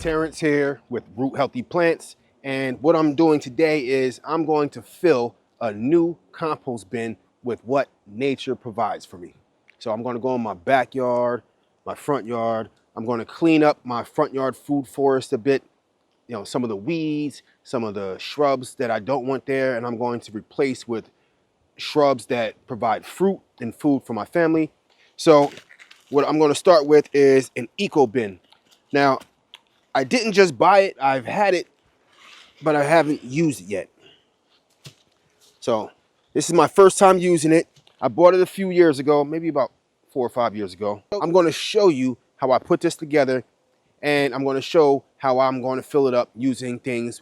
Terrence here with Root Healthy Plants, and what I'm doing today is I'm going to fill a new compost bin with what nature provides for me. So I'm going to go in my backyard, my front yard. I'm going to clean up my front yard food forest a bit, you know, some of the weeds, some of the shrubs that I don't want there, and I'm going to replace with shrubs that provide fruit and food for my family. So what I'm going to start with is an EcoBin. Now, I didn't just buy it, I've had it, but I haven't used it yet. So this is my first time using it. I bought it a few years ago, maybe about 4 or 5 years ago. I'm going to show you how I put this together, and I'm going to show how I'm going to fill it up using things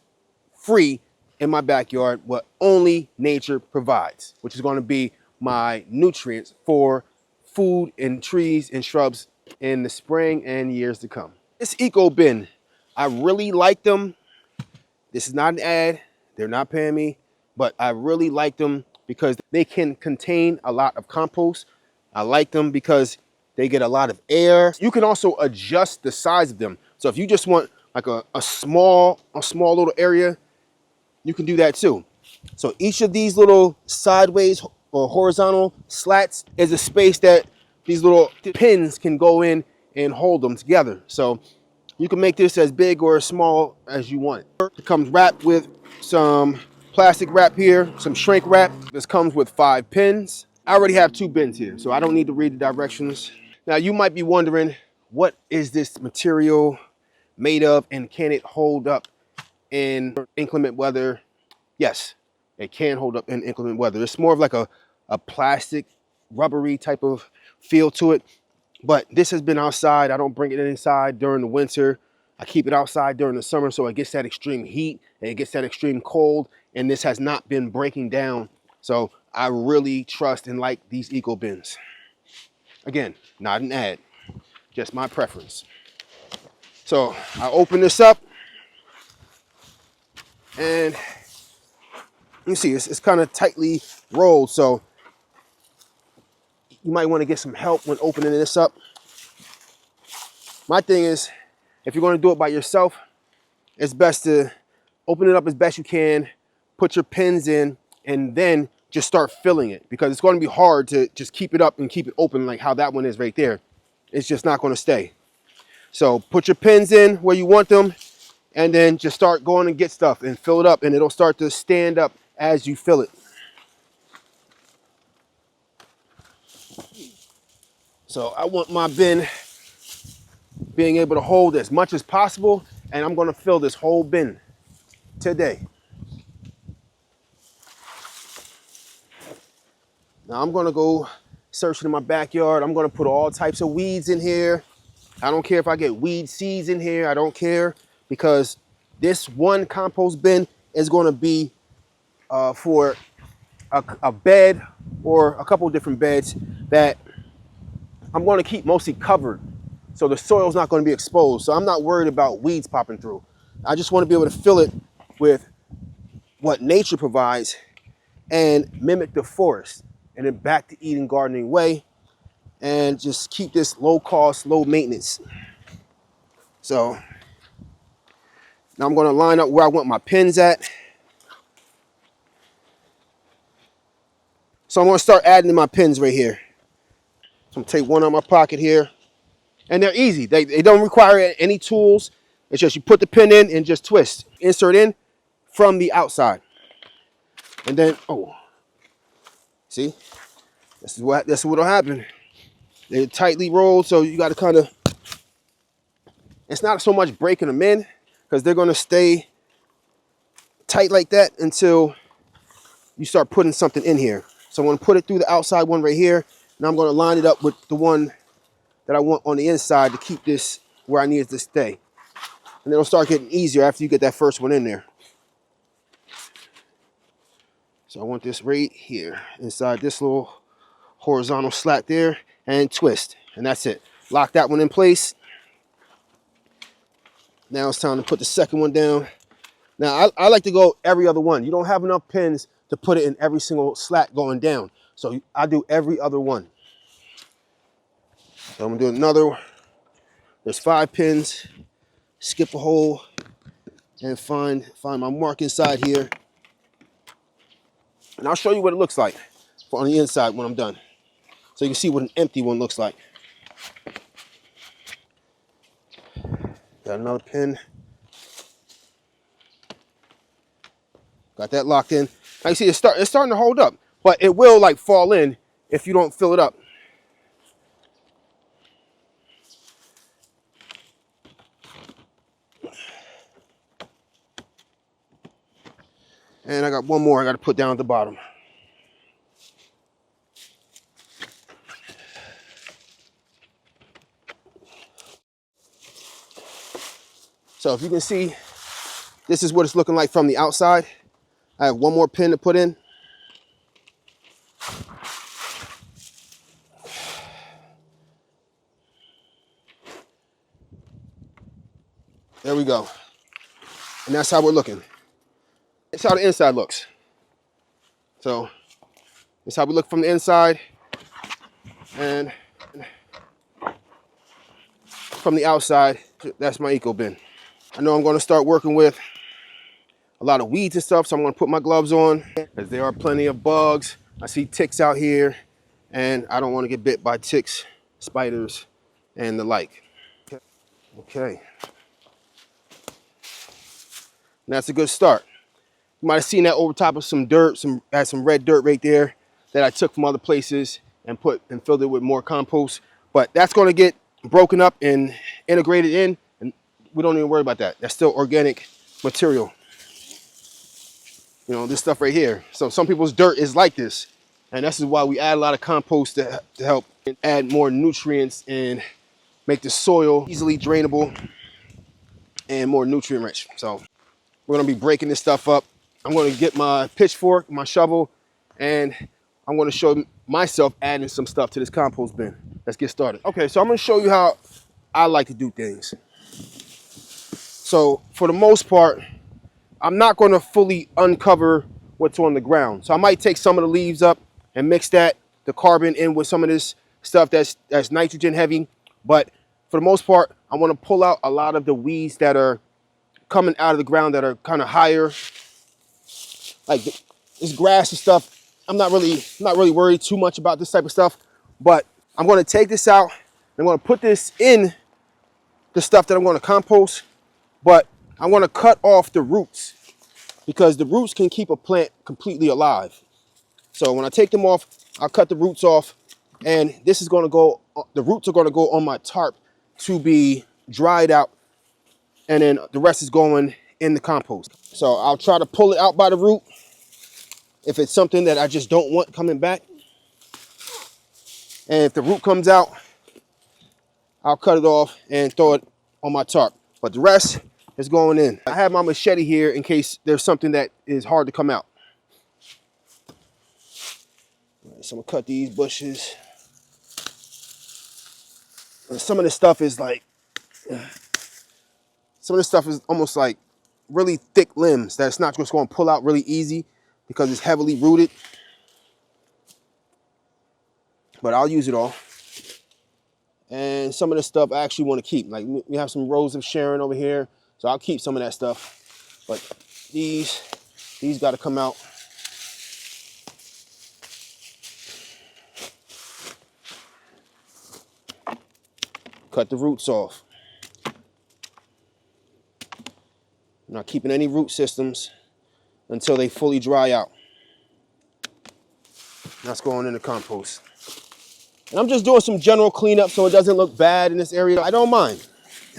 free in my backyard, what only nature provides, which is going to be my nutrients for food and trees and shrubs in the spring and years to come. This EcoBin, I really like them. This is not an ad, they're not paying me, but I really like them because they can contain a lot of compost. I like them because they get a lot of air. You can also adjust the size of them. So if you just want like a small little area, you can do that too. So each of these little sideways or horizontal slats is a space that these little pins can go in and hold them together. So you can make this as big or as small as you want. It comes wrapped with some plastic wrap here, some shrink wrap. This comes with 5 pins. I already have 2 bins here, so I don't need to read the directions. Now you might be wondering, what is this material made of and can it hold up in inclement weather? Yes, it can hold up in inclement weather. It's more of like a plastic, rubbery type of feel to it. But this has been outside. I don't bring it inside during the winter. I keep it outside during the summer so it gets that extreme heat and it gets that extreme cold. And this has not been breaking down. So I really trust and like these EcoBins. Again, not an ad, just my preference. So I open this up and you see it's kind of tightly rolled. So you might want to get some help when opening this up. My thing is, if you're going to do it by yourself, it's best to open it up as best you can, put your pins in, and then just start filling it, because it's going to be hard to just keep it up and keep it open like how that one is right there. It's just not going to stay. So put your pins in where you want them, and then just start going and get stuff and fill it up, and it'll start to stand up as you fill it. So I want my bin being able to hold as much as possible, and I'm going to fill this whole bin today. Now I'm going to go searching in my backyard. I'm going to put all types of weeds in here. I don't care if I get weed seeds in here. I don't care, because this one compost bin is going to be for a bed or a couple of different beds that I'm going to keep mostly covered, so the soil's not going to be exposed. So I'm not worried about weeds popping through. I just want to be able to fill it with what nature provides and mimic the forest, and then back to Eden gardening way, and just keep this low cost, low maintenance. So now I'm going to line up where I want my pins at. So I'm going to start adding in my pins right here. So I'm going to take one out of my pocket here. And they're easy. They don't require any tools. It's just you put the pin in and just twist. Insert in from the outside. And then, oh, see? This is what'll happen. They're tightly rolled, so you got to kind of, it's not so much breaking them in, because they're going to stay tight like that until you start putting something in here. So I'm going to put it through the outside one right here. Now I'm going to line it up with the one that I want on the inside to keep this where I need it to stay. And it'll start getting easier after you get that first one in there. So I want this right here, inside this little horizontal slat there, and twist. And that's it. Lock that one in place. Now it's time to put the second one down. Now I like to go every other one. You don't have enough pins to put it in every single slat going down. So I do every other one. So I'm gonna do another. There's 5 pins. skip a hole and find my mark inside here. And I'll show you what it looks like on the inside when I'm done. So you can see what an empty one looks like. Got another pin. Got that locked in. Now you see it's starting to hold up, but it will like fall in if you don't fill it up. And I got one more I got to put down at the bottom. So if you can see, this is what it's looking like from the outside. I have one more pin to put in. There we go. And that's how we're looking. That's how the inside looks. So that's how we look from the inside. And from the outside, that's my EcoBin. I know I'm going to start working with a lot of weeds and stuff, so I'm going to put my gloves on because there are plenty of bugs. I see ticks out here, and I don't want to get bit by ticks, spiders, and the like. Okay. And that's a good start. You might have seen that over top of some dirt, had some red dirt right there that I took from other places and filled it with more compost. But that's going to get broken up and integrated in, and we don't even worry about that. That's still organic material. You know, this stuff right here. So some people's dirt is like this, and this is why we add a lot of compost to help add more nutrients and make the soil easily drainable and more nutrient rich. So we're going to be breaking this stuff up. I'm going to get my pitchfork, my shovel, and I'm going to show myself adding some stuff to this compost bin. Let's get started. Okay, so I'm going to show you how I like to do things. So for the most part, I'm not going to fully uncover what's on the ground. So I might take some of the leaves up and mix the carbon in with some of this stuff that's nitrogen heavy. But for the most part, I want to pull out a lot of the weeds that are coming out of the ground that are kind of higher. Like this grass and stuff, I'm not really worried too much about this type of stuff, but I'm going to take this out. I'm going to put this in the stuff that I'm going to compost, but I'm going to cut off the roots because the roots can keep a plant completely alive. So when I take them off, I'll cut the roots off, and this is going to go, the roots are going to go on my tarp to be dried out, and then the rest is going in the compost. So I'll try to pull it out by the root if it's something that I just don't want coming back. And if the root comes out, I'll cut it off and throw it on my tarp. But the rest is going in. I have my machete here in case there's something that is hard to come out. All right, so I'm gonna cut these bushes. And some of this stuff is like, almost like really thick limbs that's not just going to pull out really easy because it's heavily rooted. But I'll use it all. And some of this stuff I actually want to keep. Like we have some rows of Sharon over here, so I'll keep some of that stuff. But these got to come out. Cut the roots off. I'm not keeping any root systems until they fully dry out. That's going in the compost. And I'm just doing some general cleanup so it doesn't look bad in this area. I don't mind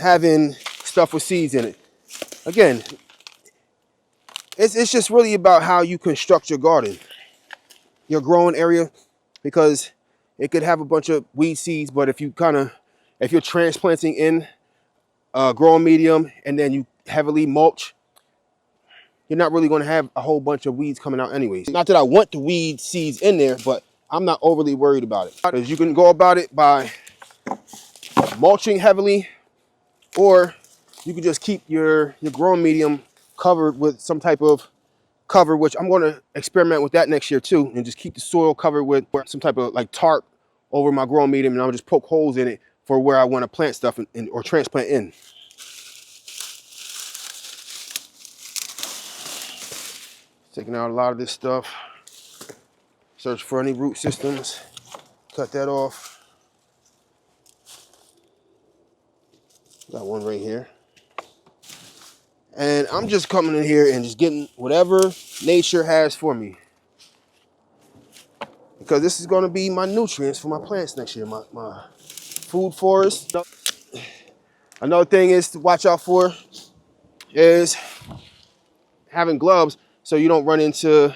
having stuff with seeds in it. Again, it's just really about how you construct your garden, your growing area, because it could have a bunch of weed seeds, but if you're transplanting in a growing medium and then you heavily mulch, you're not really going to have a whole bunch of weeds coming out anyways. Not that I want the weed seeds in there, but I'm not overly worried about it. Because you can go about it by mulching heavily, or you can just keep your growing medium covered with some type of cover, which I'm going to experiment with that next year too, and just keep the soil covered with some type of like tarp over my growing medium, and I'll just poke holes in it for where I want to plant stuff or transplant in. Taking out a lot of this stuff. Search for any root systems. Cut that off. Got one right here. And I'm just coming in here and just getting whatever nature has for me. Because this is going to be my nutrients for my plants next year, my food forest. Another thing is to watch out for is having gloves so you don't run into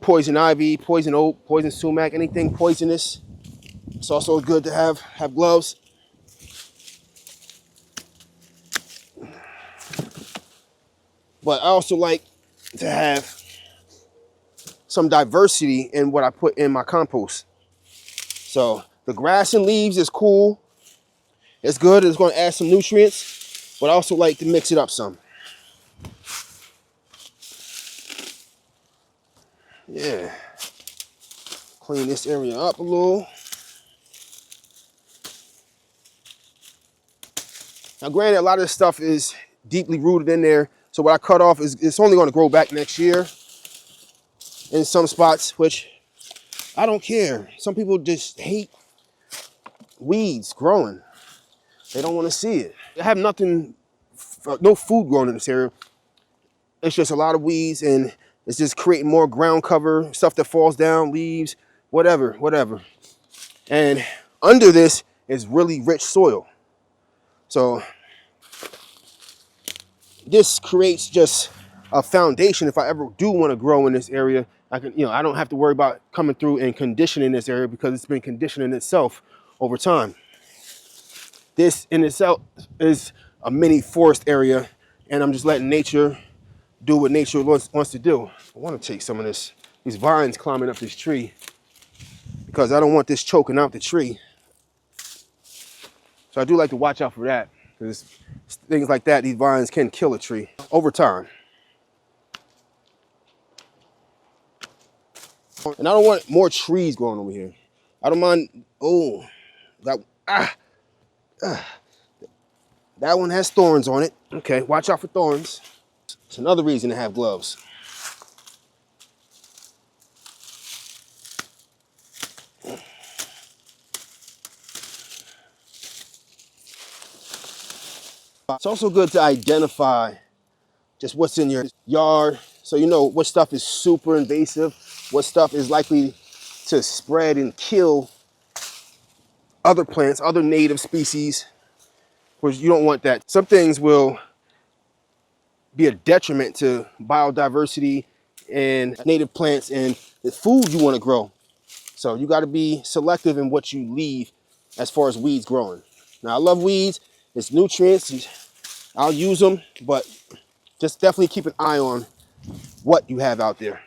poison ivy, poison oak, poison sumac, anything poisonous. It's also good to have gloves. But I also like to have some diversity in what I put in my compost. So the grass and leaves is cool. It's good. It's going to add some nutrients, but I also like to mix it up some. Yeah. Clean this area up a little. Now, granted, a lot of this stuff is deeply rooted in there. So what I cut off is it's only going to grow back next year in some spots, which I don't care. Some people just hate weeds growing. They don't want to see it. I have nothing, no food growing in this area. It's just a lot of weeds, and it's just creating more ground cover, stuff that falls down, leaves, whatever. And under this is really rich soil. So this creates just a foundation. If I ever do want to grow in this area, I can, I don't have to worry about coming through and conditioning this area because it's been conditioning itself over time. This in itself is a mini forest area, and I'm just letting nature do what nature wants to do. I want to take some of these vines climbing up this tree because I don't want this choking out the tree. So I do like to watch out for that, because things like that, these vines can kill a tree over time. And I don't want more trees growing over here. I don't mind. Oh, that one has thorns on it. Okay, watch out for thorns. It's another reason to have gloves. It's also good to identify just what's in your yard, so you know what stuff is super invasive, what stuff is likely to spread and kill other plants, other native species, because you don't want that. Some things will be a detriment to biodiversity and native plants and the food you want to grow. So you got to be selective in what you leave as far as weeds growing. Now, I love weeds. It's nutrients, and I'll use them, but just definitely keep an eye on what you have out there.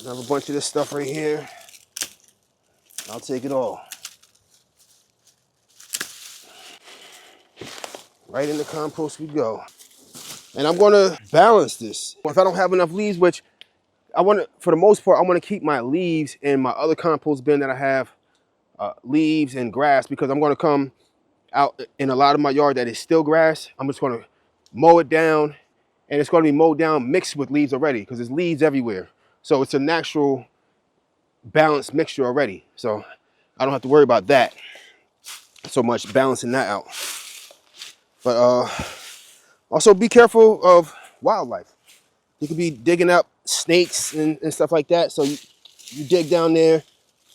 Another bunch of this stuff right here. I'll take it all. Right in the compost we go. And I'm gonna balance this. If I don't have enough leaves, which for the most part, I want to keep my leaves in my other compost bin that I have, leaves and grass, because I'm gonna come out in a lot of my yard that is still grass. I'm just gonna mow it down, and it's gonna be mowed down mixed with leaves already, because there's leaves everywhere. So it's a natural balanced mixture already. So I don't have to worry about that so much, balancing that out. But also be careful of wildlife. You could be digging up snakes and stuff like that. So you dig down there.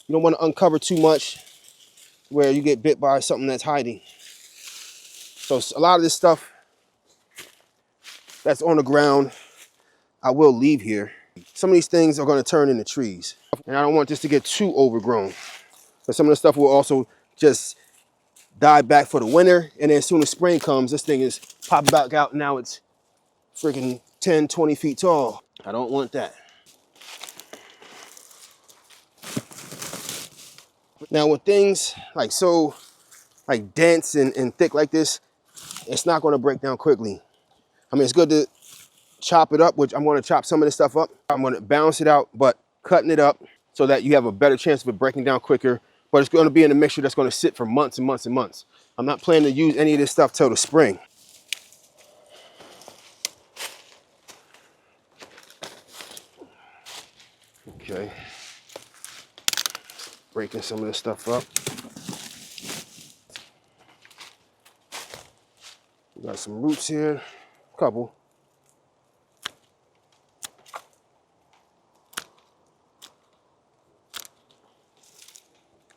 You don't want to uncover too much where you get bit by something that's hiding. So a lot of this stuff that's on the ground, I will leave here. Some of these things are going to turn into trees, and I don't want this to get too overgrown. But some of the stuff will also just die back for the winter, and then as soon as spring comes, this thing is popping back out, and now it's freaking 10, 20 feet tall. I don't want that. Now with things like dense and thick like this, it's not going to break down quickly. I mean, it's good to chop it up, which I'm going to chop some of this stuff up. I'm going to balance it out, but cutting it up so that you have a better chance of it breaking down quicker. But it's going to be in a mixture that's going to sit for months and months and months. I'm not planning to use any of this stuff till the spring. Breaking some of this stuff up. We got some roots here, a couple.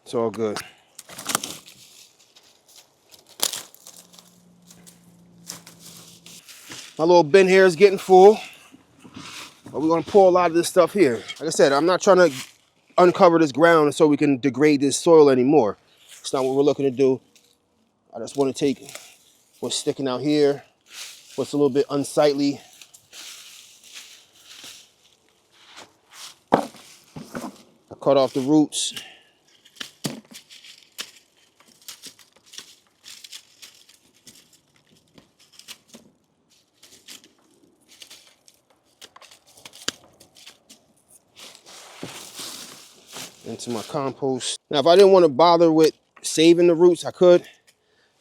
It's all good. My little bin here is getting full, but we're gonna pour a lot of this stuff here. Like I said, I'm not trying to uncover this ground so we can degrade this soil anymore. It's not what we're looking to do. I just want to take what's sticking out here, what's a little bit unsightly. I cut off the roots. Into my compost. Now, if I didn't want to bother with saving the roots, I could,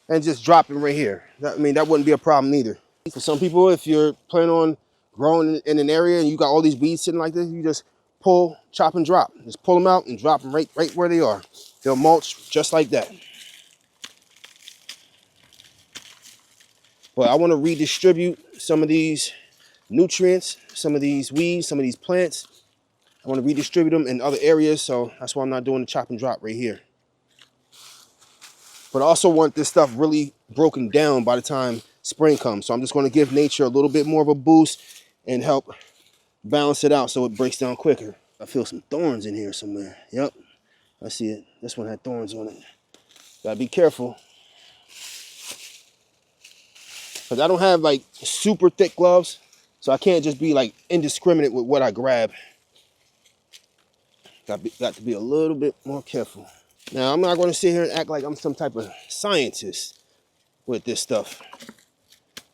and just drop them right here. I mean, that wouldn't be a problem either. For some people, if you're planning on growing in an area and you got all these weeds sitting like this, you just pull, chop, and drop. Just pull them out and drop them right where they are. They'll mulch just like that. But I want to redistribute some of these nutrients, some of these weeds, some of these plants. I want to redistribute them in other areas, so that's why I'm not doing the chop and drop right here. But I also want this stuff really broken down by the time spring comes. So I'm just going to give nature a little bit more of a boost and help balance it out so it breaks down quicker. I feel some thorns in here somewhere. Yep, I see it. This one had thorns on it. Gotta be careful. Because I don't have like super thick gloves, so I can't just be like indiscriminate with what I grab. Got to be a little bit more careful. Now, I'm not going to sit here and act like I'm some type of scientist with this stuff,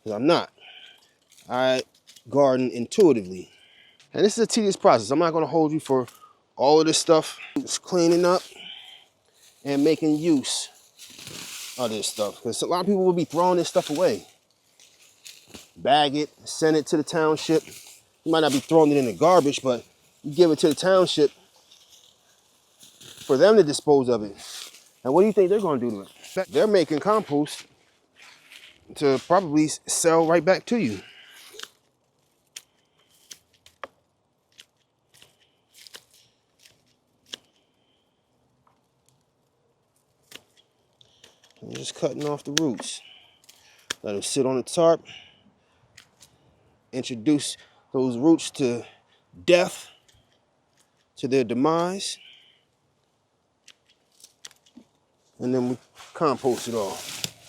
because I'm not. I garden intuitively. And this is a tedious process. I'm not going to hold you for all of this stuff. Just cleaning up and making use of this stuff, because a lot of people will be throwing this stuff away. Bag it, send it to the township. You might not be throwing it in the garbage, but you give it to the township for them to dispose of it. And what do you think they're going to do to it? They're making compost to probably sell right back to you. I'm just cutting off the roots. Let them sit on the tarp. Introduce those roots to death, to their demise. And then we compost it all.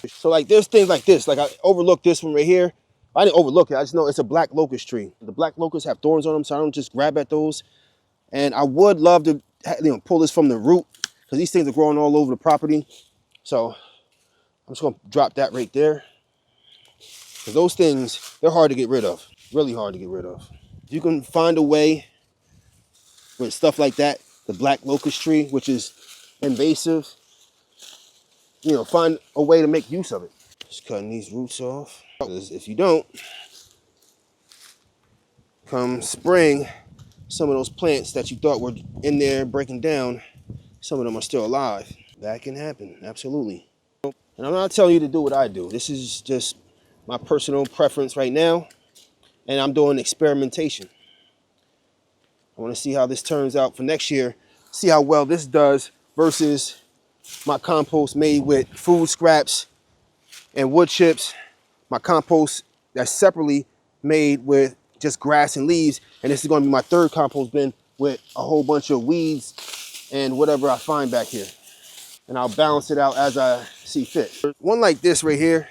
So like there's things like this, like I overlooked this one right here. I didn't overlook it, I just know it's a black locust tree. The black locusts have thorns on them, so I don't just grab at those. And I would love to pull this from the root, because these things are growing all over the property. So I'm just gonna drop that right there. Because those things, they're hard to get rid of, really hard to get rid of. If you can find a way with stuff like that, the black locust tree, which is invasive, find a way to make use of it. Just cutting these roots off. Because if you don't, come spring, some of those plants that you thought were in there breaking down, some of them are still alive. That can happen, absolutely. And I'm not telling you to do what I do. This is just my personal preference right now, and I'm doing experimentation. I want to see how this turns out for next year, see how well this does versus my compost made with food scraps and wood chips, my compost that's separately made with just grass and leaves, and this is going to be my third compost bin with a whole bunch of weeds and whatever I find back here. And I'll balance it out as I see fit. One like this right here,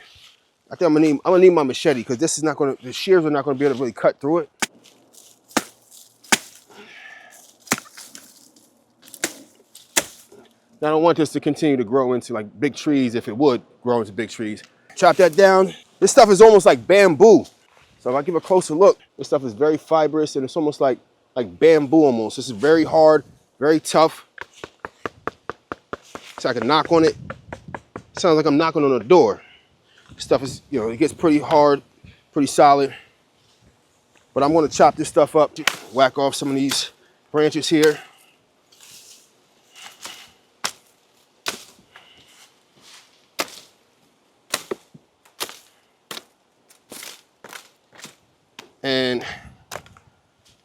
I think I'm gonna need my machete, because this is not gonna, the shears are not gonna be able to really cut through it. I don't want this to continue to grow into like big trees, if it would grow into big trees. Chop that down. This stuff is almost like bamboo. So if I give a closer look, this stuff is very fibrous, and it's almost like bamboo almost. This is very hard, very tough. So I can knock on it. Sounds like I'm knocking on a door. Stuff is, it gets pretty hard, pretty solid. But I'm gonna chop this stuff up, whack off some of these branches here.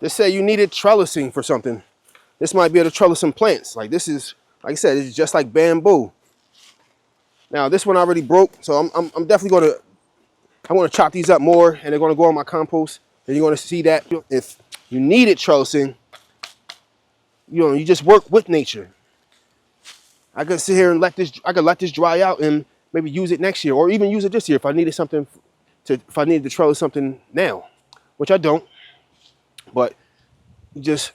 Let's say you needed trellising for something. This might be able to trellis some plants. Like this is, like I said, it's just like bamboo. Now this one already broke, so I'm definitely I'm gonna chop these up more, and they're gonna go on my compost. And you're gonna see that if you needed trellising, you just work with nature. I could sit here and I could let this dry out and maybe use it next year, or even use it this year if I needed if I needed to trellis something now, which I don't. But you just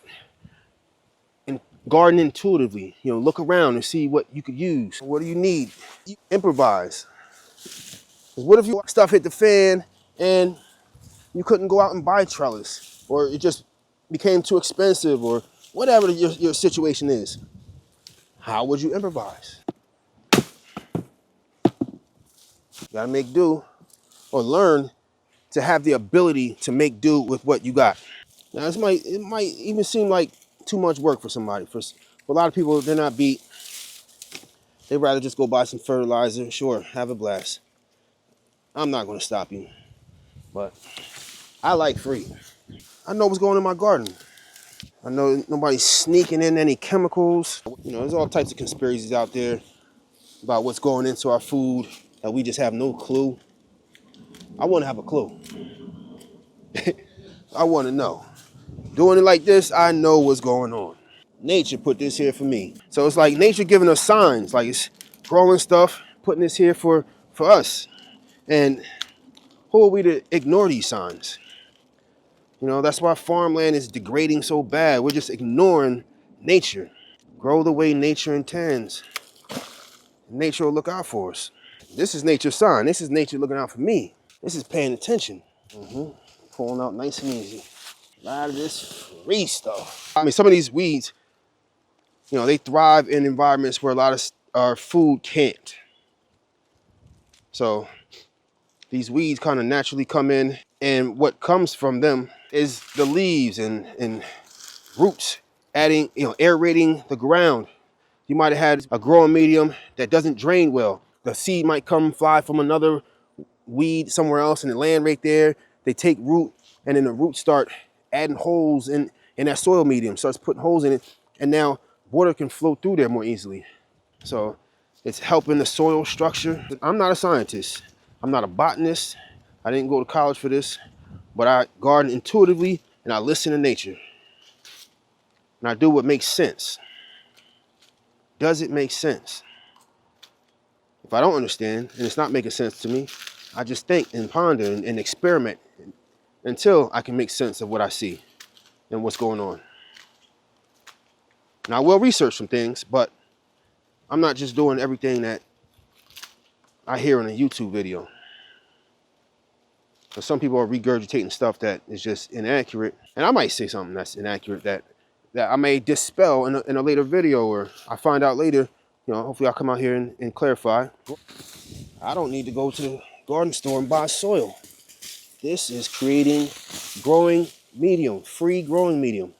garden intuitively, look around and see what you could use. What do you need? Improvise. What if stuff hit the fan and you couldn't go out and buy trellis, or it just became too expensive, or whatever your situation is? How would you improvise? You gotta make do, or learn to have the ability to make do with what you got. Now it might even seem like too much work for somebody. For a lot of people, they're not beat. They'd rather just go buy some fertilizer. Sure, have a blast. I'm not gonna stop you, but I like free. I know what's going in my garden. I know nobody's sneaking in any chemicals. There's all types of conspiracies out there about what's going into our food that we just have no clue. I want to have a clue. I want to know. Doing it like this, I know what's going on. Nature put this here for me. So it's like nature giving us signs, like it's growing stuff, putting this here for us. And who are we to ignore these signs? That's why farmland is degrading so bad. We're just ignoring nature. Grow the way nature intends. Nature will look out for us. This is nature's sign. This is nature looking out for me. This is paying attention. Pulling out nice and easy. A lot of this free stuff. I mean, some of these weeds, they thrive in environments where a lot of our food can't. So these weeds kind of naturally come in, and what comes from them is the leaves and roots, adding, aerating the ground. You might have had a growing medium that doesn't drain well. The seed might fly from another weed somewhere else in the land right there. They take root, and then the roots start adding holes in that soil medium, starts putting holes in it, and now water can flow through there more easily. So it's helping the soil structure. I'm not a scientist. I'm not a botanist. I didn't go to college for this, but I garden intuitively and I listen to nature. And I do what makes sense. Does it make sense? If I don't understand and it's not making sense to me, I just think and ponder and experiment until I can make sense of what I see and what's going on. Now, I will research some things, but I'm not just doing everything that I hear in a YouTube video. So some people are regurgitating stuff that is just inaccurate. And I might say something that's inaccurate that I may dispel in a later video, or I find out later. Hopefully I'll come out here and clarify. I don't need to go to the garden store and buy soil. This is creating growing medium, free growing medium,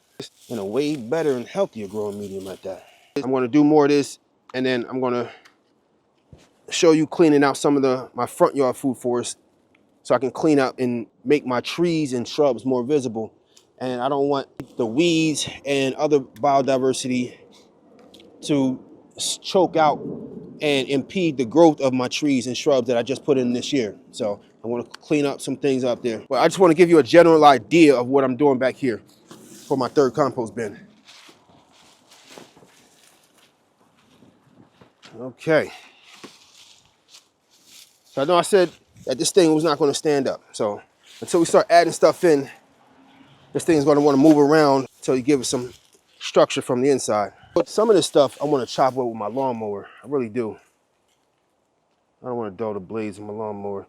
and a way better and healthier growing medium at that. I'm going to do more of this, and then I'm going to show you cleaning out some of my front yard food forest, so I can clean up and make my trees and shrubs more visible. And I don't want the weeds and other biodiversity to choke out and impede the growth of my trees and shrubs that I just put in this year. So I want to clean up some things up there. But I just want to give you a general idea of what I'm doing back here for my third compost bin. Okay. So I know I said that this thing was not going to stand up. So until we start adding stuff in, this thing is going to want to move around until you give it some structure from the inside. But some of this stuff I want to chop up with my lawnmower. I really do. I don't want to dull the blades of my lawnmower.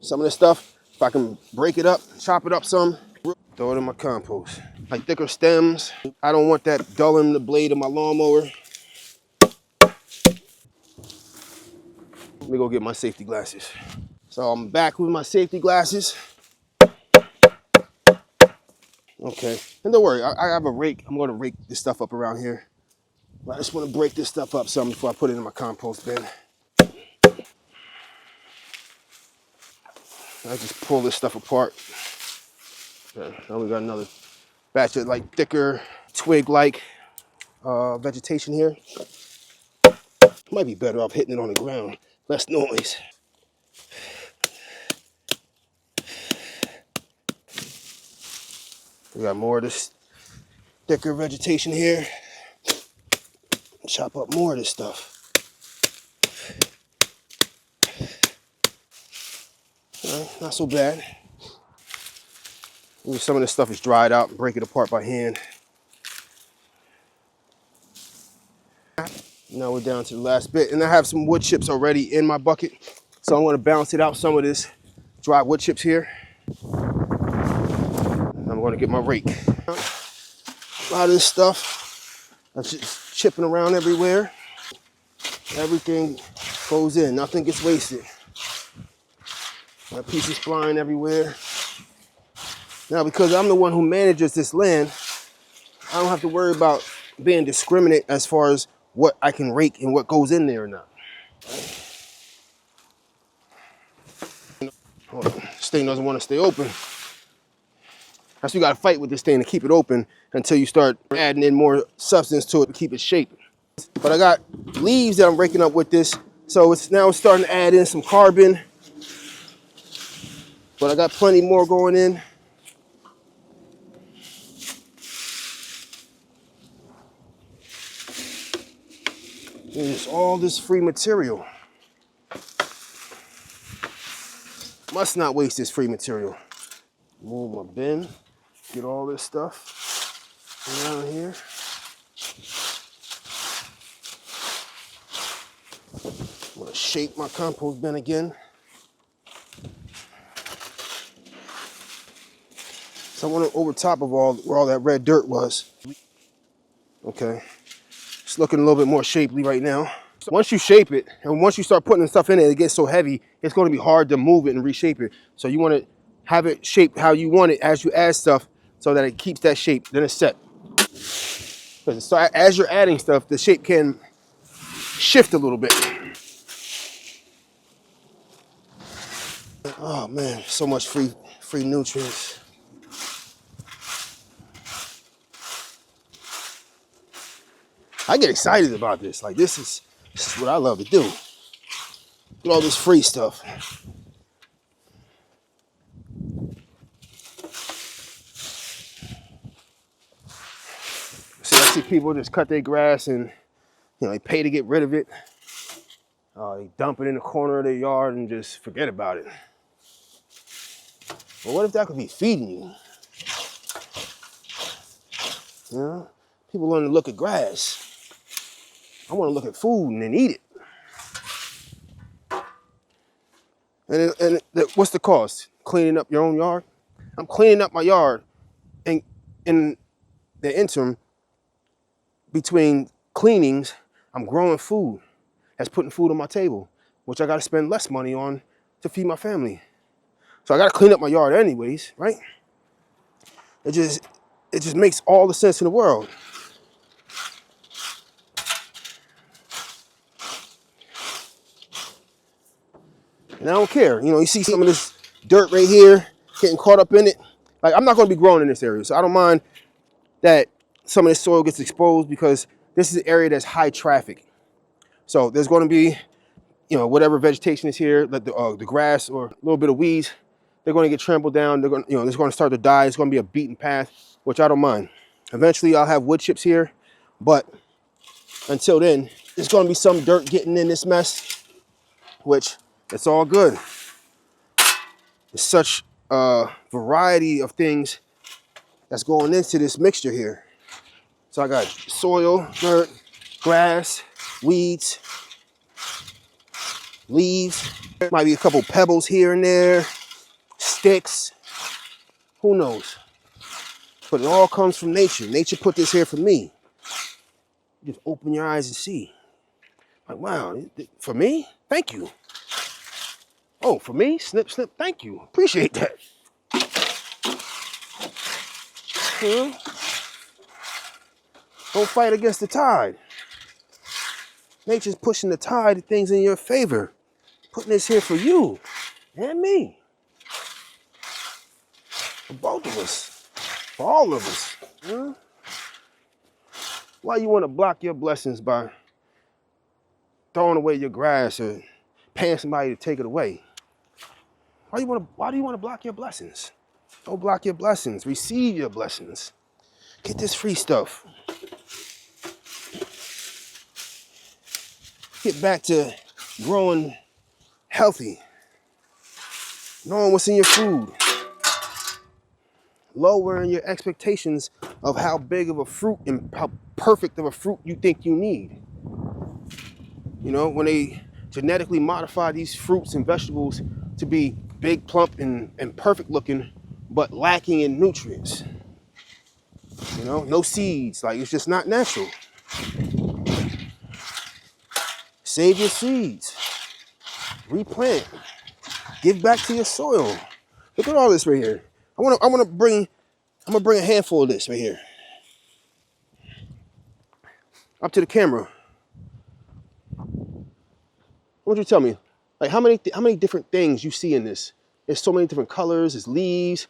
Some of this stuff, if I can break it up, chop it up some, throw it in my compost. Like thicker stems, I don't want that dulling the blade of my lawnmower. Let me go get my safety glasses. So I'm back with my safety glasses. Okay, and don't worry, I have a rake. I'm gonna rake this stuff up around here. But I just wanna break this stuff up some before I put it in my compost bin. I just pull this stuff apart. Okay, now we got another batch of like thicker twig-like vegetation here. Might be better off hitting it on the ground, less noise. We got more of this thicker vegetation here. Chop up more of this stuff. Not so bad. Maybe some of this stuff is dried out and break it apart by hand. Now we're down to the last bit, and I have some wood chips already in my bucket, so I want to balance it out some of this dry wood chips here. I'm going to get my rake. A lot of this stuff, I'm just chipping around everywhere. Everything goes in, nothing gets wasted. My pieces flying everywhere. Now, because I'm the one who manages this land, I don't have to worry about being discriminate as far as what I can rake and what goes in there or not. Hold on. This thing doesn't want to stay open. That's why you got to fight with this thing to keep it open until you start adding in more substance to it to keep it shaped. But I got leaves that I'm raking up with this, so it's now starting to add in some carbon. But I got plenty more going in. There's all this free material. Must not waste this free material. Move my bin, get all this stuff around here. I'm gonna shape my compost bin again. So I want it over top of where all that red dirt was. Okay, it's looking a little bit more shapely right now. Once you shape it, and once you start putting stuff in it, it gets so heavy, it's going to be hard to move it and reshape it. So you want to have it shaped how you want it as you add stuff so that it keeps that shape, then it's set. So as you're adding stuff, the shape can shift a little bit. Oh man, so much free nutrients. I get excited about this. Like this is what I love to do. Get all this free stuff. See, I see people just cut their grass and they pay to get rid of it. They dump it in the corner of their yard and just forget about it. But what if that could be feeding you? You know, people learn to look at grass. I want to look at food and then eat it. And what's the cost? Cleaning up your own yard? I'm cleaning up my yard, and in the interim, between cleanings, I'm growing food. That's putting food on my table, which I got to spend less money on to feed my family. So I got to clean up my yard anyways, right? It just makes all the sense in the world. And I don't care. You see some of this dirt right here getting caught up in it. Like, I'm not going to be growing in this area, so I don't mind that some of this soil gets exposed because this is an area that's high traffic. So there's going to be, whatever vegetation is here, like the grass or a little bit of weeds, they're going to get trampled down. They're going, it's going to start to die. It's going to be a beaten path, which I don't mind. Eventually, I'll have wood chips here, but until then, there's going to be some dirt getting in this mess, which it's all good. There's such a variety of things that's going into this mixture here. So I got soil, dirt, grass, weeds, leaves. Might be a couple pebbles here and there, sticks. Who knows? But it all comes from nature. Nature put this here for me. Just open your eyes and see. Like, wow, for me? Thank you. Oh, for me? Snip, snip, thank you. Appreciate that. Don't fight against the tide. Nature's pushing the tide of things in your favor. Putting this here for you and me. For both of us. For all of us. Huh? Why you want to block your blessings by throwing away your grass or paying somebody to take it away? Why do you want to block your blessings? Don't block your blessings. Receive your blessings. Get this free stuff. Get back to growing healthy. Knowing what's in your food. Lowering your expectations of how big of a fruit and how perfect of a fruit you think you need. You know, when they genetically modify these fruits and vegetables to be big, plump, and perfect looking, but lacking in nutrients. You know, no seeds, like it's just not natural. Save your seeds. Replant. Give back to your soil. Look at all this right here. I'm gonna bring a handful of this right here. Up to the camera. What would you tell me? Like how many different things you see in this? There's so many different colors. There's leaves,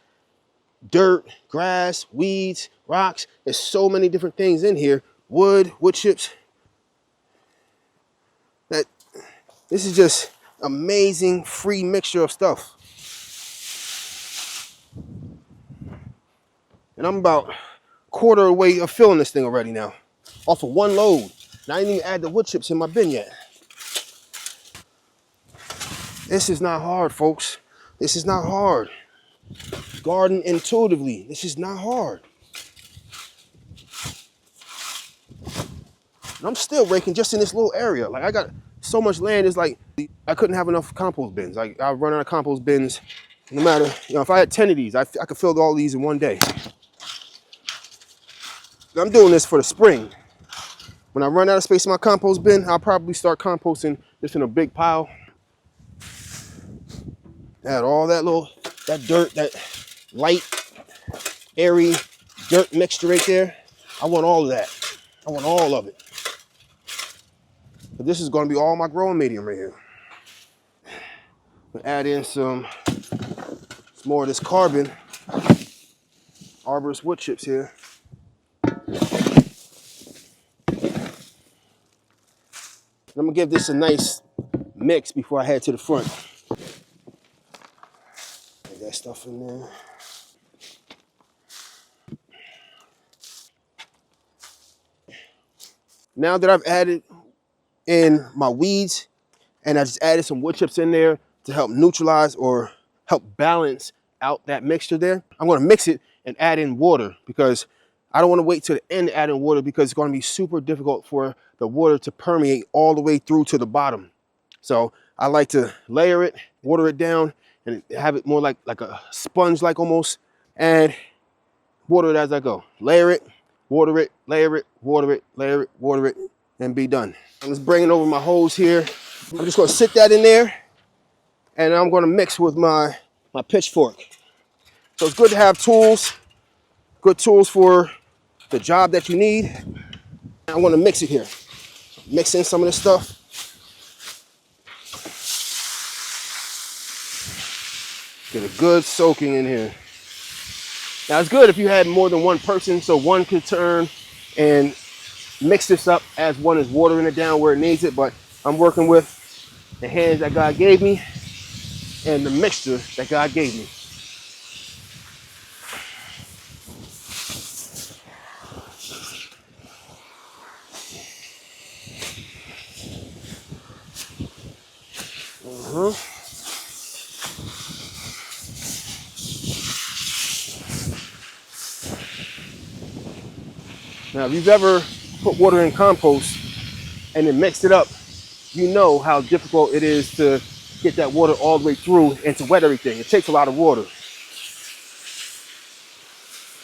dirt, grass, weeds, rocks. There's so many different things in here. Wood chips. That this is just amazing free mixture of stuff. And I'm about a quarter away of filling this thing already now. Off of one load. And I didn't even add the wood chips in my bin yet. This is not hard, folks. This is not hard. Garden intuitively. This is not hard. And I'm still raking just in this little area. Like I got so much land, it's like I couldn't have enough compost bins. Like I run out of compost bins no matter, you know, if I had 10 of these, I could fill all these in one day. I'm doing this for the spring. When I run out of space in my compost bin, I'll probably start composting this in a big pile. Add all that dirt, that light, airy dirt mixture right there. I want all of that. I want all of it. But this is going to be all my growing medium right here. Add in some more of this carbon arborist wood chips here. I'm gonna give this a nice mix before I head to the front. Get that stuff in there. Now that I've added in my weeds and I just added some wood chips in there to help neutralize or help balance out that mixture there, I'm gonna mix it and add in water because I don't want to wait till the end to add in water because it's going to be super difficult for the water to permeate all the way through to the bottom. So I like to layer it, water it down, and have it more like a sponge-like almost, and water it as I go. Layer it, water it, layer it, water it, layer it, water it, and be done. I'm just bringing over my hose here. I'm just going to sit that in there, and I'm going to mix with my pitchfork. So it's good to have tools, good tools for the job that you need. I want to mix it here. Mix in some of this stuff. Get a good soaking in here. Now it's good if you had more than one person so one could turn and mix this up as one is watering it down where it needs it, but I'm working with the hands that God gave me and the mixture that God gave me. Now, if you've ever put water in compost and then mixed it up, you know how difficult it is to get that water all the way through and to wet everything. It takes a lot of water.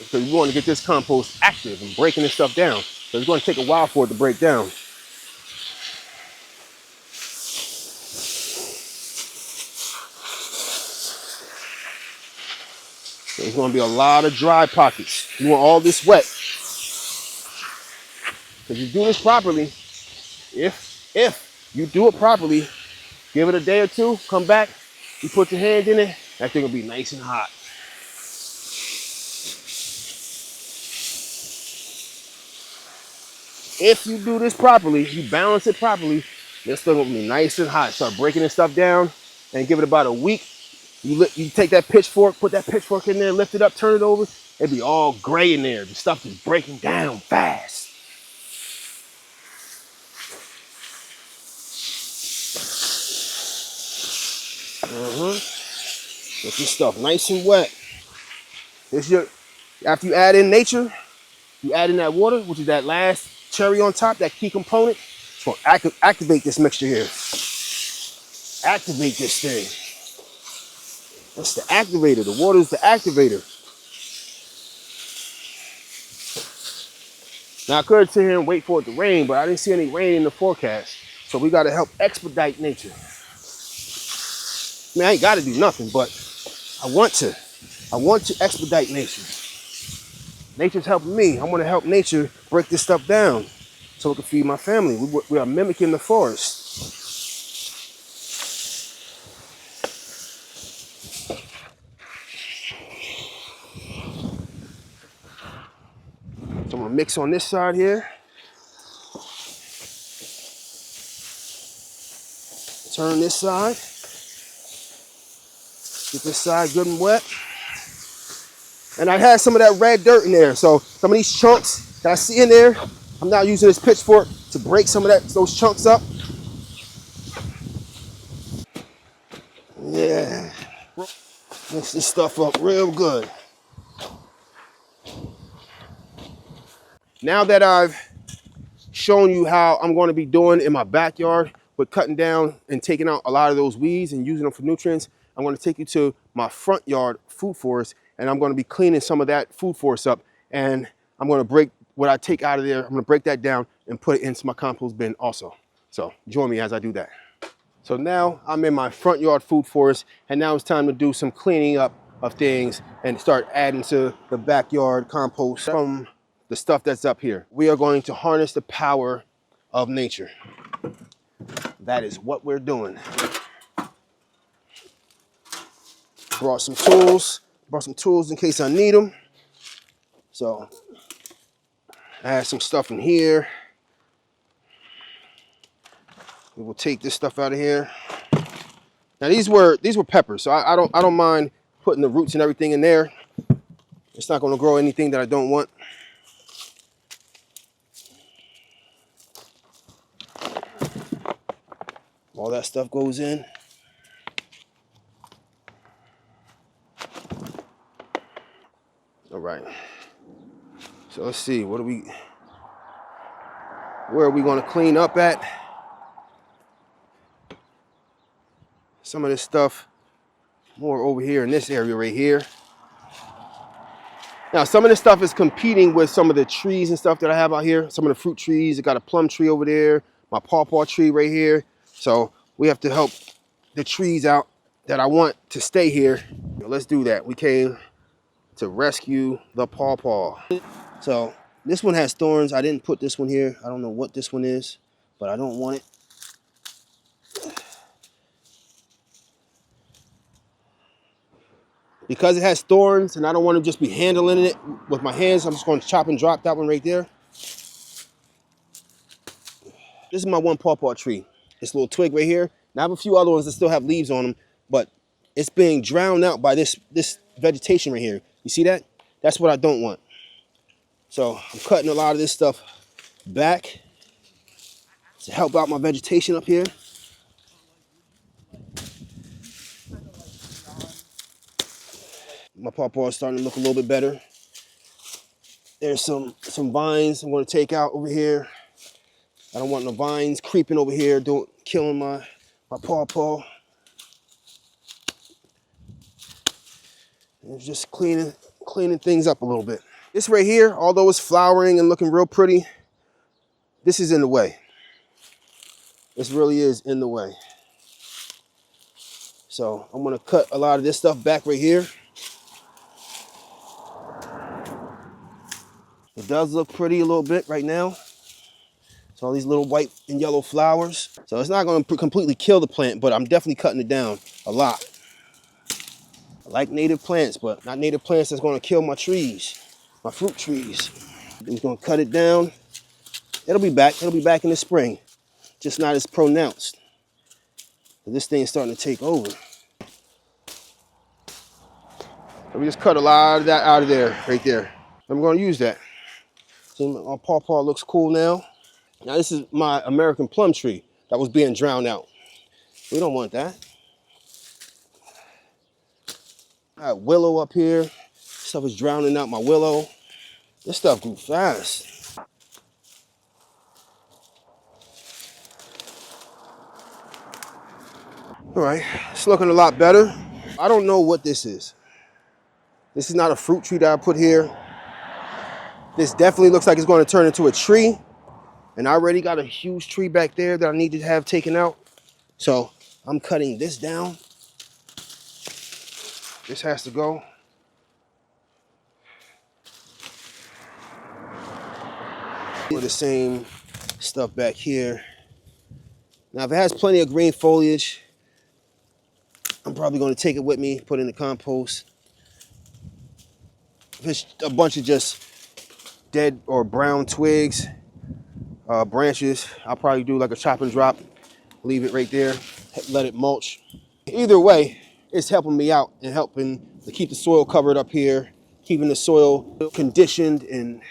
So you want to get this compost active and breaking this stuff down. So it's going to take a while for it to break down. So there's going to be a lot of dry pockets. You want all this wet. If you do this properly, if you do it properly, give it a day or two, come back, you put your hand in it, that thing will be nice and hot. If you do this properly, you balance it properly, this thing will be nice and hot. Start breaking this stuff down and give it about a week. You take that pitchfork, put that pitchfork in there, lift it up, turn it over. It'd be all gray in there. The stuff is breaking down fast. Get this stuff nice and wet. After you add in nature, you add in that water, which is that last cherry on top, that key component. It's going to activate this mixture here. Activate this thing. That's the activator. The water is the activator. Now I could sit here and wait for it to rain, but I didn't see any rain in the forecast. So we got to help expedite nature. I mean, I ain't got to do nothing, but I want to. I want to expedite nature. Nature's helping me. I want to help nature break this stuff down so it can feed my family. We are mimicking the forest. So I'm gonna mix on this side here. Turn this side. Get this side good and wet. And I had some of that red dirt in there. So some of these chunks that I see in there, I'm now using this pitchfork to break some of those chunks up. Yeah. Mix this stuff up real good. Now that I've shown you how I'm going to be doing in my backyard with cutting down and taking out a lot of those weeds and using them for nutrients, I'm going to take you to my front yard food forest, and I'm going to be cleaning some of that food forest up, and I'm going to break what I take out of there. I'm going to break that down and put it into my compost bin also. So join me as I do that. So now I'm in my front yard food forest, and now it's time to do some cleaning up of things and start adding to the backyard compost from the stuff that's up here. We are going to harness the power of nature. That is what we're doing. Brought some tools in case I need them. So I have some stuff in here. We will take this stuff out of here. Now these were peppers, so I don't mind putting the roots and everything in there. It's not going to grow anything that I don't want. All that stuff goes in. All right. So let's see, where are we going to clean up at? Some of this stuff more over here in this area right here. Now, some of this stuff is competing with some of the trees and stuff that I have out here. Some of the fruit trees. I got a plum tree over there, my pawpaw tree right here. So we have to help the trees out that I want to stay here. Let's do that. We came to rescue the pawpaw. So this one has thorns. I didn't put this one here. I don't know what this one is, but I don't want it. Because it has thorns and I don't want to just be handling it with my hands, I'm just going to chop and drop that one right there. This is my one pawpaw tree. This little twig right here. Now I have a few other ones that still have leaves on them, but it's being drowned out by this vegetation right here. You see that? That's what I don't want. So I'm cutting a lot of this stuff back to help out my vegetation up here. My pawpaw is starting to look a little bit better. There's some vines I'm going to take out over here. I don't want no vines creeping over here, killing my pawpaw. And just cleaning things up a little bit. This right here, although it's flowering and looking real pretty, this is in the way. This really is in the way. So I'm going to cut a lot of this stuff back right here. It does look pretty a little bit right now. So all these little white and yellow flowers. So it's not going to completely kill the plant, but I'm definitely cutting it down a lot. I like native plants, but not native plants that's going to kill my trees, my fruit trees. I'm just going to cut it down It'll be back. It'll be back in the spring. Just not as pronounced. This thing is starting to take over. So we just cut a lot of that out of there, right there. I'm going to use that. So our pawpaw looks cool now. Now this is my American plum tree that was being drowned out. We don't want that. I got willow up here. Stuff is drowning out my willow. This stuff grew fast. All right, it's looking a lot better. I don't know what this is. This is not a fruit tree that I put here. This definitely looks like it's going to turn into a tree. And I already got a huge tree back there that I need to have taken out. So I'm cutting this down. This has to go. Do the same stuff back here. Now, if it has plenty of green foliage, I'm probably going to take it with me, put it in the compost. If it's a bunch of just dead or brown twigs, branches, I'll probably do like a chop and drop, leave it right there, let it mulch. Either way, it's helping me out and helping to keep the soil covered up here, keeping the soil conditioned and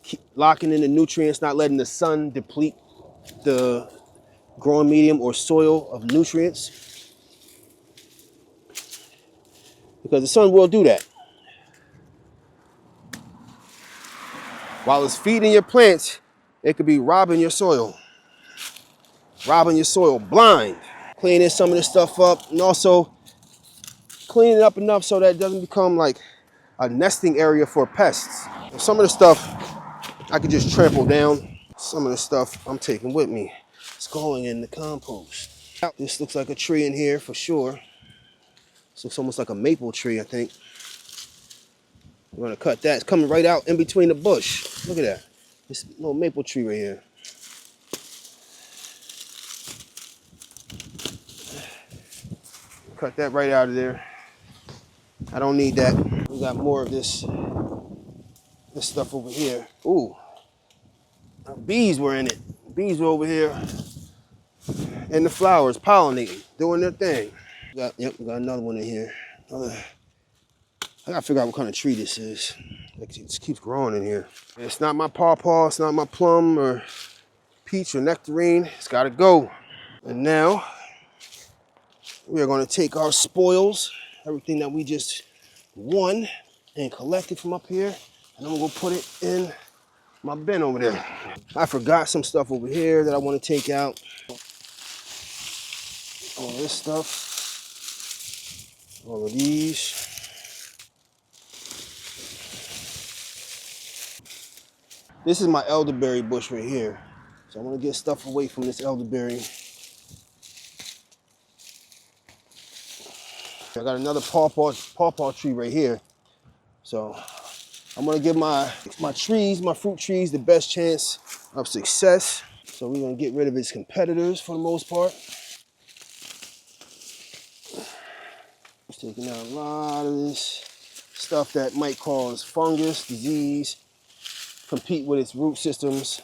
keep locking in the nutrients, not letting the sun deplete the growing medium or soil of nutrients. Because the sun will do that. While it's feeding your plants, it could be robbing your soil blind. Cleaning some of this stuff up and also cleaning it up enough so that it doesn't become like a nesting area for pests. Some of the stuff I could just trample down. Some of the stuff I'm taking with me. It's going in the compost. This looks like a tree in here for sure. This looks almost like a maple tree, I think. We're gonna cut that. It's coming right out in between the bush. Look at that. This little maple tree right here. Cut that right out of there. I don't need that. We got more of this stuff over here. Ooh, bees were in it. Bees were over here in the flowers, pollinating, doing their thing. We got another one in here. I gotta figure out what kind of tree this is. It just keeps growing in here. It's not my pawpaw, it's not my plum or peach or nectarine. It's gotta go. And now we are gonna take our spoils, everything that we just won and collected from up here, and I'm gonna go put it in my bin over there. I forgot some stuff over here that I want to take out. All this stuff, all of these. This is my elderberry bush right here. So I want to get stuff away from this elderberry. I got another pawpaw tree right here. So I'm gonna give my fruit trees, the best chance of success. So we're gonna get rid of its competitors for the most part. It's taking out a lot of this stuff that might cause fungus, disease, compete with its root systems.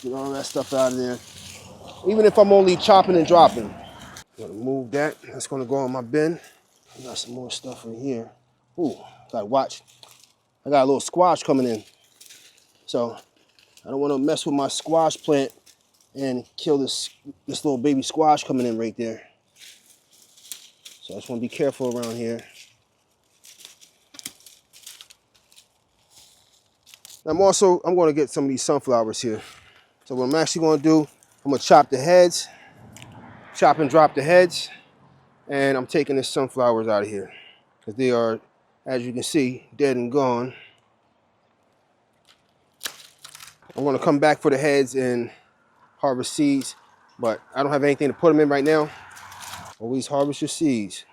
Get all that stuff out of there. Even if I'm only chopping and dropping. I'm gonna move that. That's gonna go in my bin. I got some more stuff in here. Ooh, gotta watch. I got a little squash coming in. So I don't wanna mess with my squash plant and kill this little baby squash coming in right there. So I just wanna be careful around here. I'm gonna get some of these sunflowers here. So what I'm actually gonna do, I'm gonna chop the heads, chop and drop the heads, and I'm taking the sunflowers out of here because they are, as you can see, dead and gone. I'm gonna come back for the heads and harvest seeds, but I don't have anything to put them in right now. Always harvest your seeds.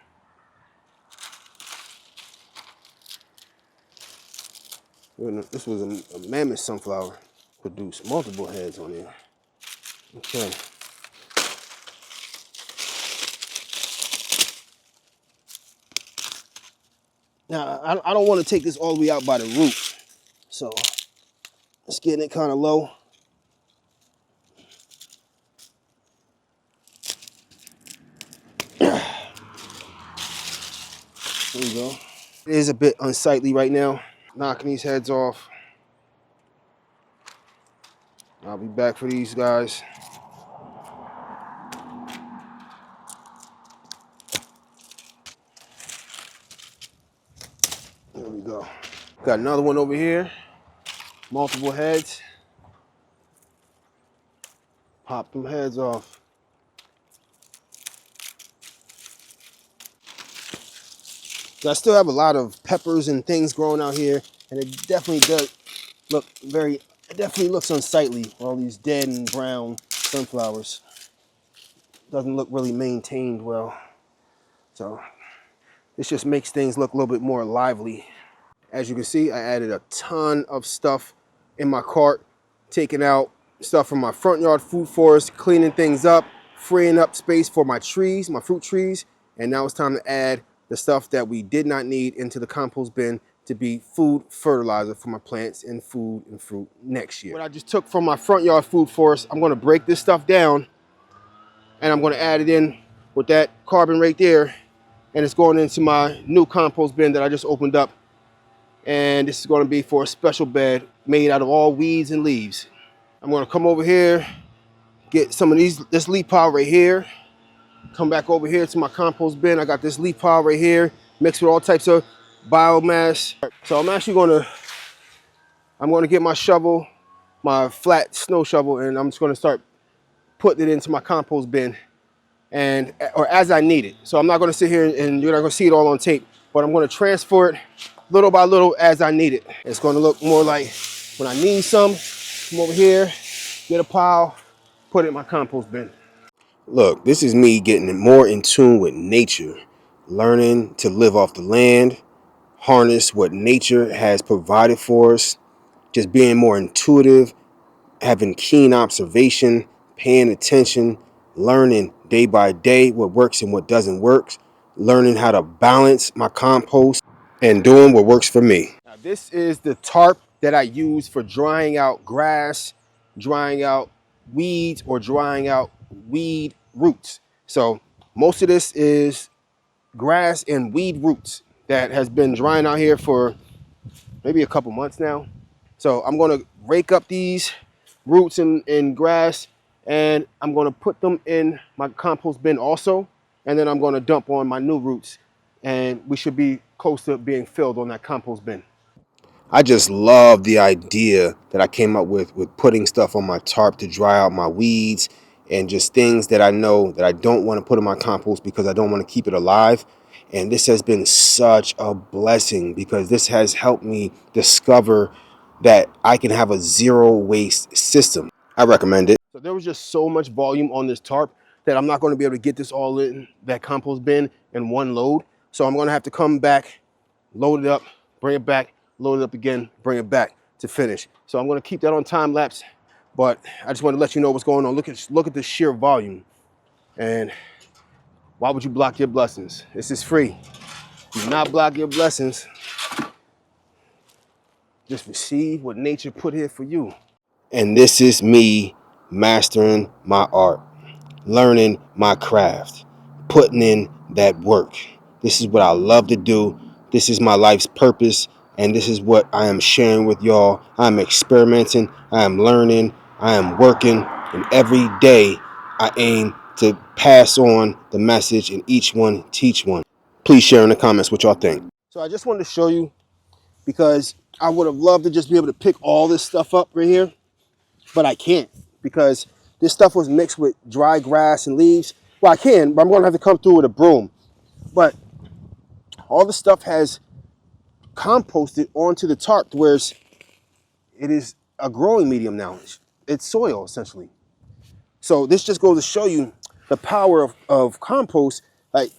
This was a mammoth sunflower. Produced multiple heads on here. Okay. Now, I don't want to take this all the way out by the root. So It's getting it kind of low. There you go. It is a bit unsightly right now. Knocking these heads off. I'll be back for these guys. There we go. Got another one over here. Multiple heads. Pop them heads off. So I still have a lot of peppers and things growing out here, and it definitely does look it definitely looks unsightly. All these dead and brown sunflowers. Doesn't look really maintained well. So this just makes things look a little bit more lively. As you can see, I added a ton of stuff in my cart, taking out stuff from my front yard food forest, cleaning things up, freeing up space for my trees, my fruit trees. And now it's time to add the stuff that we did not need into the compost bin to be food fertilizer for my plants and food and fruit next year. What I just took from my front yard food forest, I'm gonna break this stuff down and I'm gonna add it in with that carbon right there. And it's going into my new compost bin that I just opened up. And this is going to be for a special bed made out of all weeds and leaves. I'm going to come over here, get some of this leaf pile right here, come back over here to my compost bin. I got this leaf pile right here, mixed with all types of biomass. So I'm actually going to get my shovel, my flat snow shovel, and I'm just going to start putting it into my compost bin, or as I need it. So I'm not going to sit here and you're not going to see it all on tape, but I'm going to transfer it little by little as I need it. It's going to look more like when I need some, come over here, get a pile, put it in my compost bin. Look, this is me getting more in tune with nature, learning to live off the land, harness what nature has provided for us, just being more intuitive, having keen observation, paying attention, learning day by day what works and what doesn't work, learning how to balance my compost, and doing what works for me. Now, this is the tarp that I use for drying out grass, drying out weeds, or drying out weed roots. So most of this is grass and weed roots that has been drying out here for maybe a couple months now. So I'm going to rake up these roots and grass, and I'm going to put them in my compost bin also. And then I'm going to dump on my new roots, and we should be close to being filled on that compost bin. I just love the idea that I came up with putting stuff on my tarp to dry out my weeds and just things that I know that I don't want to put in my compost because I don't want to keep it alive. And this has been such a blessing because this has helped me discover that I can have a zero waste system. I recommend it. So there was just so much volume on this tarp that I'm not going to be able to get this all in that compost bin in one load. So I'm going to have to come back, load it up, bring it back, load it up again, bring it back to finish. So I'm going to keep that on time lapse, but I just want to let you know what's going on. Look at the sheer volume. And why would you block your blessings? This is free. Do not block your blessings. Just receive what nature put here for you. And this is me mastering my art, learning my craft, putting in that work. This is what I love to do. This is my life's purpose, and this is what I am sharing with y'all. I'm experimenting, I am learning, I am working, and every day I aim to pass on the message and each one teach one. Please share in the comments what y'all think. So I just wanted to show you because I would have loved to just be able to pick all this stuff up right here, but I can't because this stuff was mixed with dry grass and leaves. Well, I can, but I'm going to have to come through with a broom. But all the stuff has composted onto the tarp, whereas it is a growing medium now. It's soil, essentially. So this just goes to show you the power of compost. Like,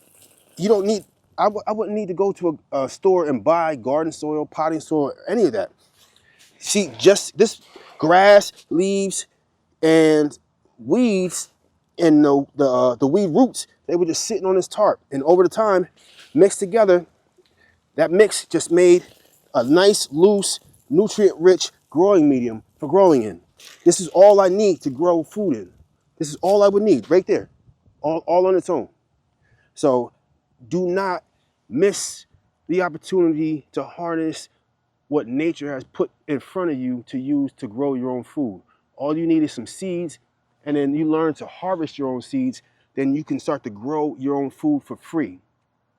you don't need, I wouldn't need to go to a store and buy garden soil, potting soil, any of that. See, just this grass, leaves, and weeds, and the weed roots, they were just sitting on this tarp. And over the time, mixed together, that mix just made a nice, loose, nutrient-rich growing medium for growing in. This is all I need to grow food in. This is all I would need right there, all on its own. So do not miss the opportunity to harness what nature has put in front of you to use to grow your own food. All you need is some seeds, and then you learn to harvest your own seeds. Then you can start to grow your own food for free.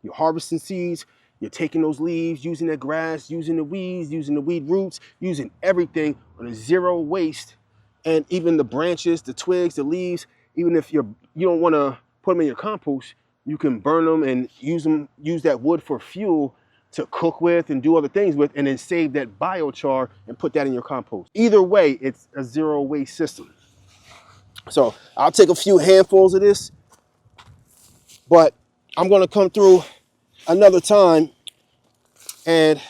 You're harvesting seeds, you're taking those leaves, using the grass, using the weeds, using the weed roots, using everything on a zero waste. And even the branches, the twigs, the leaves, even if you don't want to put them in your compost, you can burn them and use that wood for fuel to cook with and do other things with, and then save that biochar and put that in your compost. Either way, it's a zero waste system. So I'll take a few handfuls of this, but I'm going to come through another time and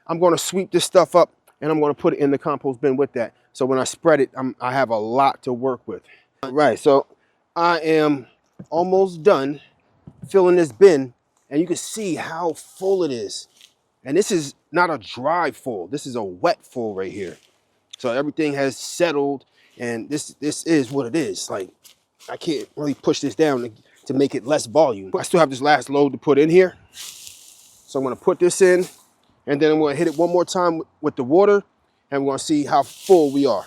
I'm going to sweep this stuff up and I'm going to put it in the compost bin with that. So when I spread it, I have a lot to work with. All right, so I am almost done filling this bin, and you can see how full it is. And this is not a dry full. This is a wet full right here. So everything has settled, and this is what it is. Like, I can't really push this down to make it less volume. I still have this last load to put in here. So I'm going to put this in, and then I'm going to hit it one more time with the water, and we're going to see how full we are.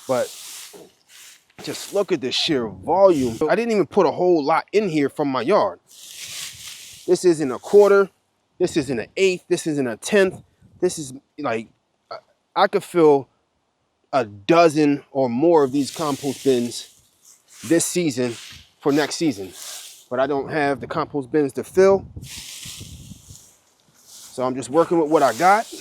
But just look at the sheer volume. I didn't even put a whole lot in here from my yard. This isn't a quarter. This isn't an eighth. This isn't a tenth. This is like, I could fill a dozen or more of these compost bins this season for next season. But I don't have the compost bins to fill. So I'm just working with what I got.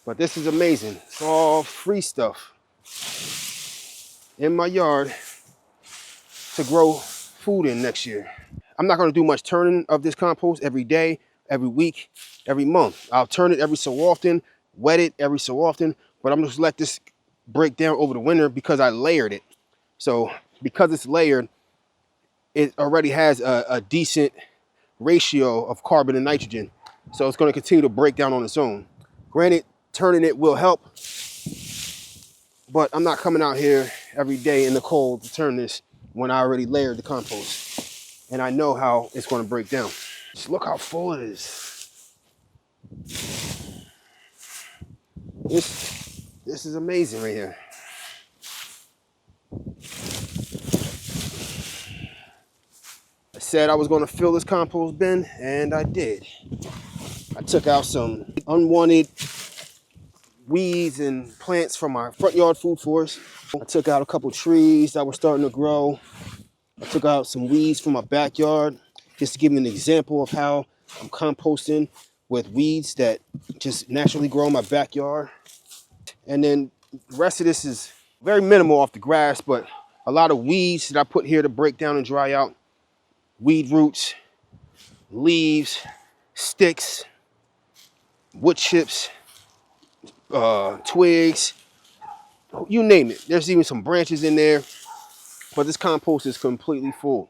But this is amazing. It's all free stuff in my yard to grow food in next year. I'm not going to do much turning of this compost every day, every week, every month. I'll turn it every so often, wet it every so often, but I'm just let this break down over the winter because I layered it. So because it's layered, it already has a decent ratio of carbon and nitrogen. So it's going to continue to break down on its own. Granted, turning it will help, but I'm not coming out here every day in the cold to turn this when I already layered the compost. And I know how it's going to break down. Just look how full it is. This is amazing right here. I said I was going to fill this compost bin, and I did. I took out some unwanted weeds and plants from my front yard food forest. I took out a couple trees that were starting to grow. I took out some weeds from my backyard just to give you an example of how I'm composting with weeds that just naturally grow in my backyard. And then the rest of this is very minimal off the grass, but a lot of weeds that I put here to break down and dry out. Weed roots, leaves, sticks, wood chips, twigs, you name it. There's even some branches in there, but this compost is completely full.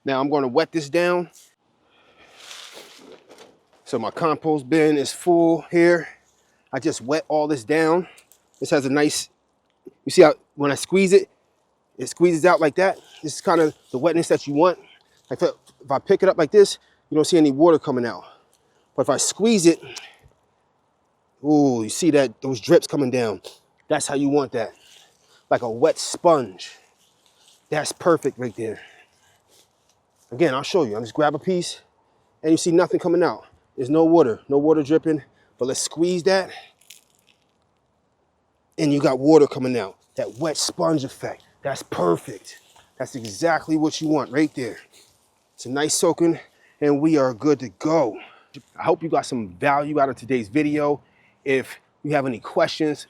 Now I'm going to wet this down. So my compost bin is full here. I just wet all this down. This has a nice, you see how when I squeeze it, it squeezes out like that. This is kind of the wetness that you want. Like if I pick it up like this, you don't see any water coming out. But if I squeeze it, ooh, you see that those drips coming down. That's how you want that. Like a wet sponge. That's perfect right there. Again, I'll show you. I'll just grab a piece and you see nothing coming out. There's no water dripping. But let's squeeze that. And you got water coming out. That wet sponge effect. That's perfect. That's exactly what you want right there. It's a nice soaking and we are good to go. I hope you got some value out of today's video. If you have any questions,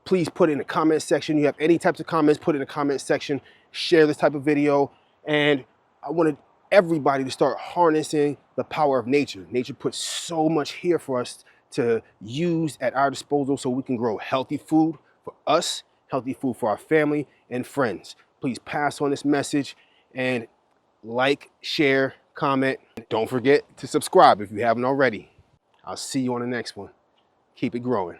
please put it in the comment section. You have any types of comments, put it in the comment section. Share this type of video. And I wanted everybody to start harnessing the power of nature. Nature puts so much here for us to use at our disposal so we can grow healthy food for us, healthy food for our family and friends. Please pass on this message and like, share, comment. Don't forget to subscribe if you haven't already. I'll see you on the next one. Keep it growing.